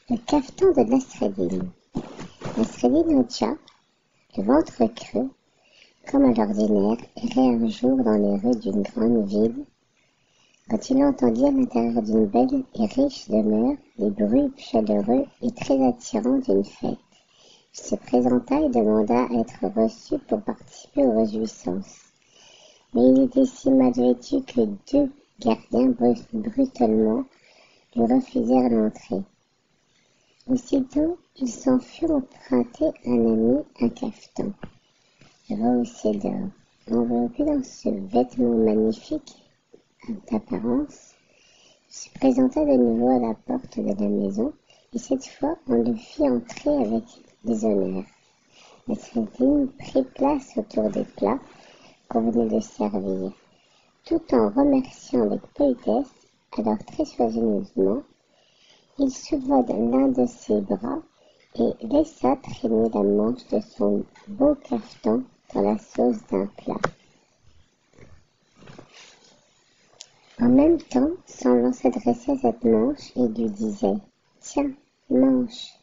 Le cafetan de Nasreddin. Nasreddin Hoxha, le ventre creux, comme à l'ordinaire, errait un jour dans les rues d'une grande ville, quand il entendit à l'intérieur d'une belle et riche demeure les bruits chaleureux et très attirants d'une fête. Il se présenta et demanda à être reçu pour participer aux réjouissances. Mais il était si mal vêtu que 2 gardiens brutalement lui refusèrent l'entrée. Aussitôt, il s'en fut emprunter à un ami un cafetan, rehaussé d'or, enveloppé dans ce vêtement magnifique d'apparence. Il se présenta de nouveau à la porte de la maison, et cette fois on le fit entrer avec des honneurs. Nasreddin prit place autour des plats qu'on venait de servir, tout en remerciant avec politesse. Alors très soigneusement, il souleva l'un de ses bras et laissa traîner la manche de son beau cafetan dans la sauce d'un plat. En même temps, semblant s'adresser à cette manche, il lui disait « Tiens, mange !»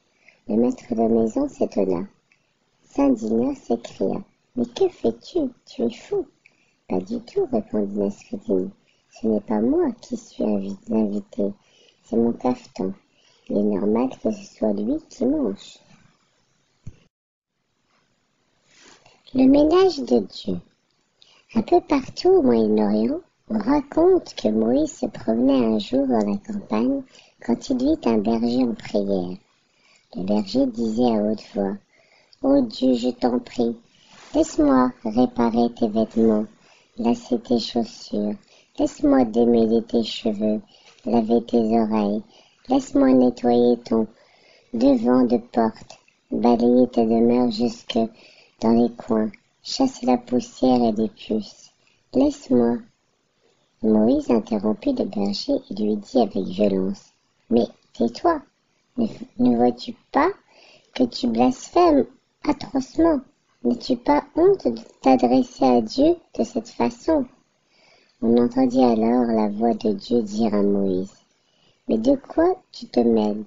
Le maître de maison s'étonna, s'indigna, s'écria « Mais que fais-tu? Tu es fou !»« Pas du tout, répondit Nasreddin. Ce n'est pas moi qui suis l'invité, c'est mon cafetan. Il est normal que ce soit lui qui mange. » Le ménage de Dieu. Un peu partout au Moyen-Orient, on raconte que Moïse se promenait un jour dans la campagne quand il vit un berger en prière. Le berger disait à haute voix « Ô Dieu, je t'en prie, laisse-moi réparer tes vêtements, lasser tes chaussures, laisse-moi démêler tes cheveux, laver tes oreilles, laisse-moi nettoyer ton devant de porte, balayer ta demeure jusque dans les coins, chasser la poussière et les puces. Laisse-moi. » Moïse interrompit le berger et lui dit avec violence « Mais tais-toi, ne vois-tu pas que tu blasphèmes atrocement? N'as-tu pas honte de t'adresser à Dieu de cette façon ?» On entendit alors la voix de Dieu dire à Moïse « Mais de quoi tu te mêles?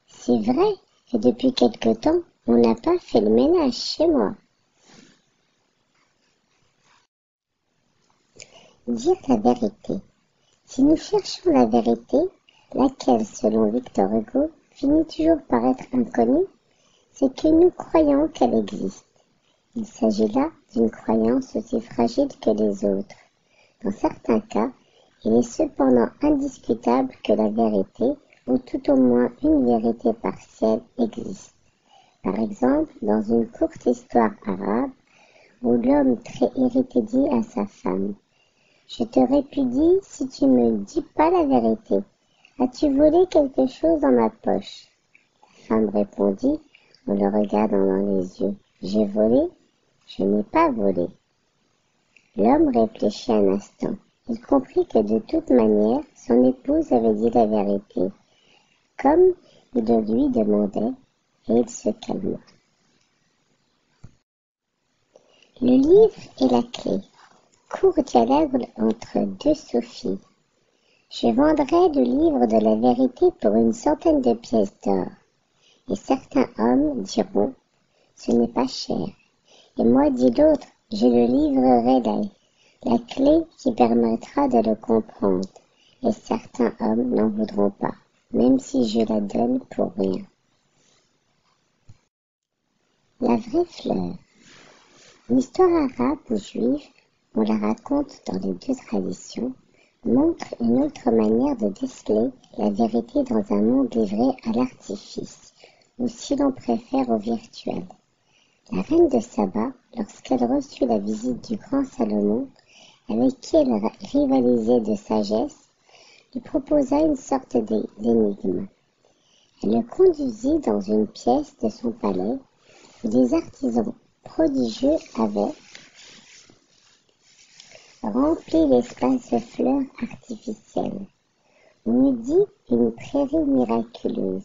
C'est vrai que depuis quelque temps, on n'a pas fait le ménage chez moi. » Dire la vérité. Si nous cherchons la vérité, laquelle, selon Victor Hugo, finit toujours par être inconnue, c'est que nous croyons qu'elle existe. Il s'agit là d'une croyance aussi fragile que les autres. Dans certains cas, il est cependant indiscutable que la vérité, ou tout au moins une vérité partielle, existe. Par exemple, dans une courte histoire arabe, où l'homme très irrité dit à sa femme « Je te répudie si tu me dis pas la vérité. As-tu volé quelque chose dans ma poche ?» La femme répondit, en le regardant dans les yeux « J'ai volé? Je n'ai pas volé. » L'homme réfléchit un instant. Il comprit que de toute manière, son épouse avait dit la vérité, comme il le lui demandait, et il se calma. Le livre et la clé. Court dialogue entre 2 sophies. Je vendrai le livre de la vérité pour 100 de pièces d'or. Et certains hommes diront, ce n'est pas cher. Et moi, dit l'autre, je le livrerai la clé qui permettra de le comprendre. Et certains hommes n'en voudront pas, même si je la donne pour rien. La vraie fleur. L'histoire arabe ou juive, on la raconte dans les 2 traditions, montre une autre manière de déceler la vérité dans un monde livré à l'artifice, ou si l'on préfère au virtuel. La reine de Saba, lorsqu'elle reçut la visite du grand Salomon, avec qui elle rivalisait de sagesse, lui proposa une sorte d'énigme. Elle le conduisit dans une pièce de son palais où des artisans prodigieux avaient rempli l'espace de fleurs artificielles. On eût dit une prairie miraculeuse,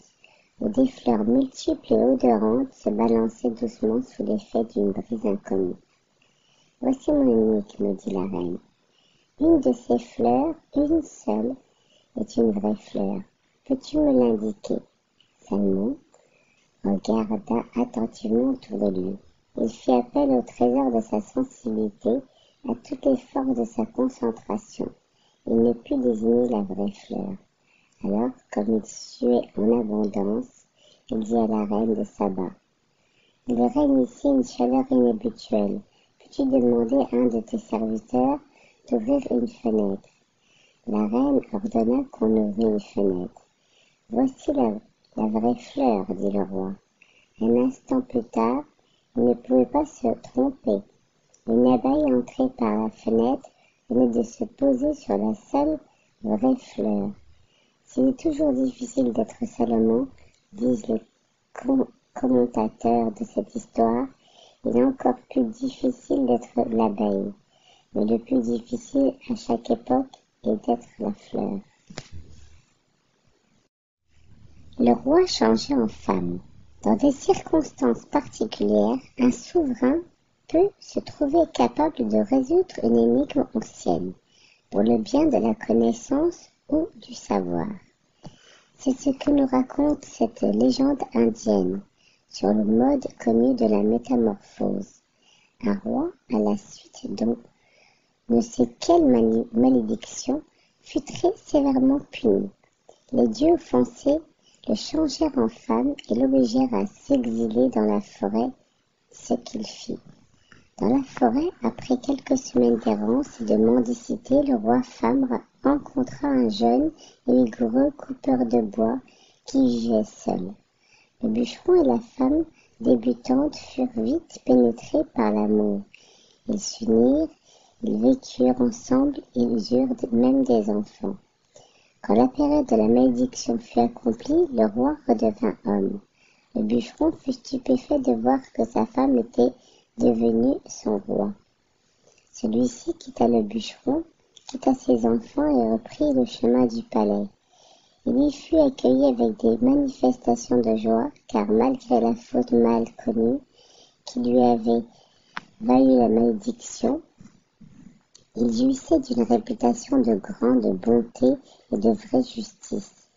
où des fleurs multiples et odorantes se balançaient doucement sous l'effet d'une brise inconnue. « Voici mon énigme, dit la reine. Une de ces fleurs, une seule, est une vraie fleur. Peux-tu me l'indiquer ? Salmon regarda attentivement autour de lui. Il fit appel au trésor de sa sensibilité, à toutes les forces de sa concentration. Il ne put désigner la vraie fleur. Alors, comme il suait en abondance, il dit à la reine de Saba: « Il règne ici une chaleur inhabituelle. Peux-tu demander à un de tes serviteurs d'ouvrir une fenêtre ?» La reine ordonna qu'on ouvrit une fenêtre. « Voici la vraie fleur, » dit le roi. Un instant plus tard, il ne pouvait pas se tromper. Une abeille entrée par la fenêtre venait de se poser sur la seule vraie fleur. S'il est toujours difficile d'être Salomon, disent les commentateurs de cette histoire, il est encore plus difficile d'être l'abeille. Mais le plus difficile à chaque époque est d'être la fleur. Le roi changeait en femme. Dans des circonstances particulières, un souverain peut se trouver capable de résoudre une énigme ancienne, pour le bien de la connaissance ou du savoir. C'est ce que nous raconte cette légende indienne, sur le mode connu de la métamorphose. Un roi, à la suite dont ne sait quelle malédiction, fut très sévèrement puni. Les dieux offensés le changèrent en femme et l'obligèrent à s'exiler dans la forêt, ce qu'il fit. Dans la forêt, après quelques semaines d'errance et de mendicité, le roi femme rencontra un jeune et vigoureux coupeur de bois qui vivait seul. Le bûcheron et la femme débutante furent vite pénétrés par l'amour. Ils s'unirent, ils vécurent ensemble, ils eurent même des enfants. Quand la période de la malédiction fut accomplie, le roi redevint homme. Le bûcheron fut stupéfait de voir que sa femme était devenue son roi. Celui-ci quitta le bûcheron, quitta ses enfants et reprit le chemin du palais. Il y fut accueilli avec des manifestations de joie, car malgré la faute mal connue qui lui avait valu la malédiction, il jouissait d'une réputation de grande bonté et de vraie justice.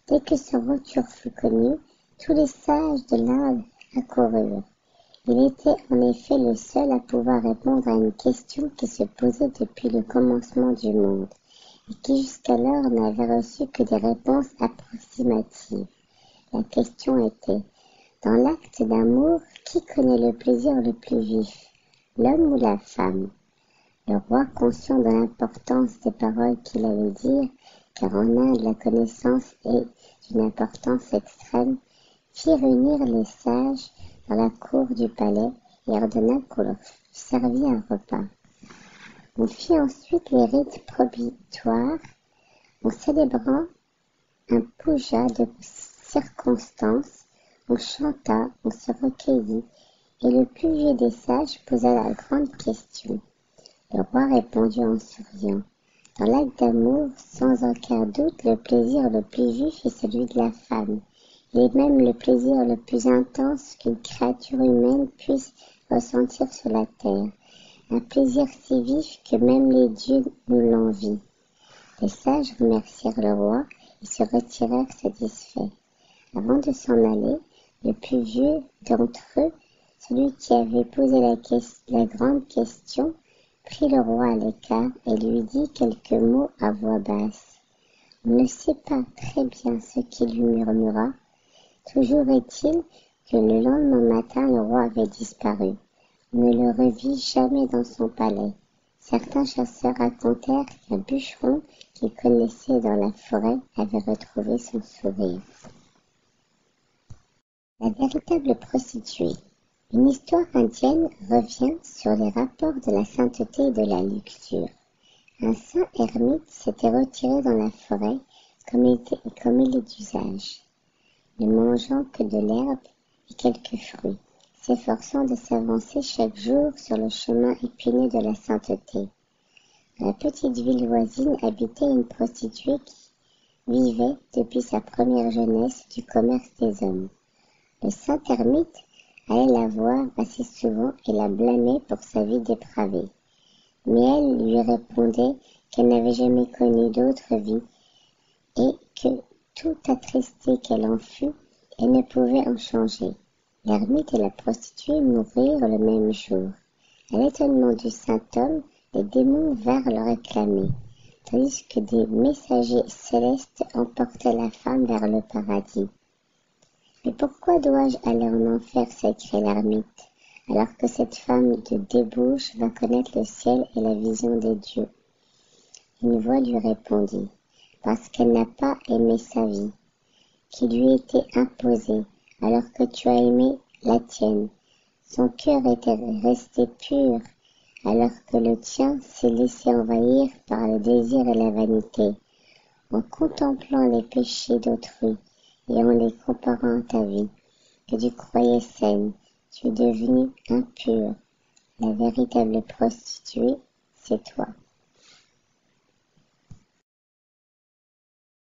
Dès que son retour fut connu, tous les sages de l'Inde accoururent. Il était en effet le seul à pouvoir répondre à une question qui se posait depuis le commencement du monde, et qui jusqu'alors n'avait reçu que des réponses approximatives. La question était: dans l'acte d'amour, qui connaît le plaisir le plus vif, l'homme ou la femme? Le roi, conscient de l'importance des paroles qu'il allait dire, car en Inde la connaissance est d'une importance extrême, fit réunir les sages dans la cour du palais et ordonna qu'on leur servît un repas. On fit ensuite les rites probitoires en célébrant un puja de circonstance, on chanta, on se recueillit, et le plus vieux des sages posa la grande question. Le roi répondit en souriant: dans l'acte d'amour, sans aucun doute, le plaisir le plus vif est celui de la femme. Il est même le plaisir le plus intense qu'une créature humaine puisse ressentir sur la terre. Un plaisir si vif que même les dieux nous l'envient. Les sages remercièrent le roi et se retirèrent satisfaits. Avant de s'en aller, le plus vieux d'entre eux, celui qui avait posé la grande question, prit le roi à l'écart et lui dit quelques mots à voix basse. On ne sait pas très bien ce qu'il lui murmura. Toujours est-il que le lendemain matin, le roi avait disparu. On ne le revit jamais dans son palais. Certains chasseurs racontèrent qu'un bûcheron qu'il connaissait dans la forêt avait retrouvé son sourire. La véritable prostituée. Une histoire indienne revient sur les rapports de la sainteté et de la luxure. Un saint ermite s'était retiré dans la forêt comme il est d'usage, ne mangeant que de l'herbe et quelques fruits, s'efforçant de s'avancer chaque jour sur le chemin épineux de la sainteté. Dans la petite ville voisine habitait une prostituée qui vivait depuis sa première jeunesse du commerce des hommes. Le saint ermite allait la voir assez souvent et la blâmait pour sa vie dépravée. Mais elle lui répondait qu'elle n'avait jamais connu d'autre vie et que, tout attristée qu'elle en fût, Elle ne pouvait en changer. L'ermite et la prostituée moururent le même jour. À l'étonnement du saint homme, les démons vinrent le réclamer, tandis que des messagers célestes emportaient la femme vers le paradis. « Mais pourquoi dois-je aller en enfer ?» s'écria l'ermite, « alors que cette femme de débauche va connaître le ciel et la vision des dieux ?» Une voix lui répondit, « Parce qu'elle n'a pas aimé sa vie, qui lui était imposée, alors que tu as aimé la tienne. Son cœur était resté pur, alors que le tien s'est laissé envahir par le désir et la vanité. En contemplant les péchés d'autrui et en les comparant à ta vie, que tu croyais saine, tu es devenue impure. La véritable prostituée, c'est toi. »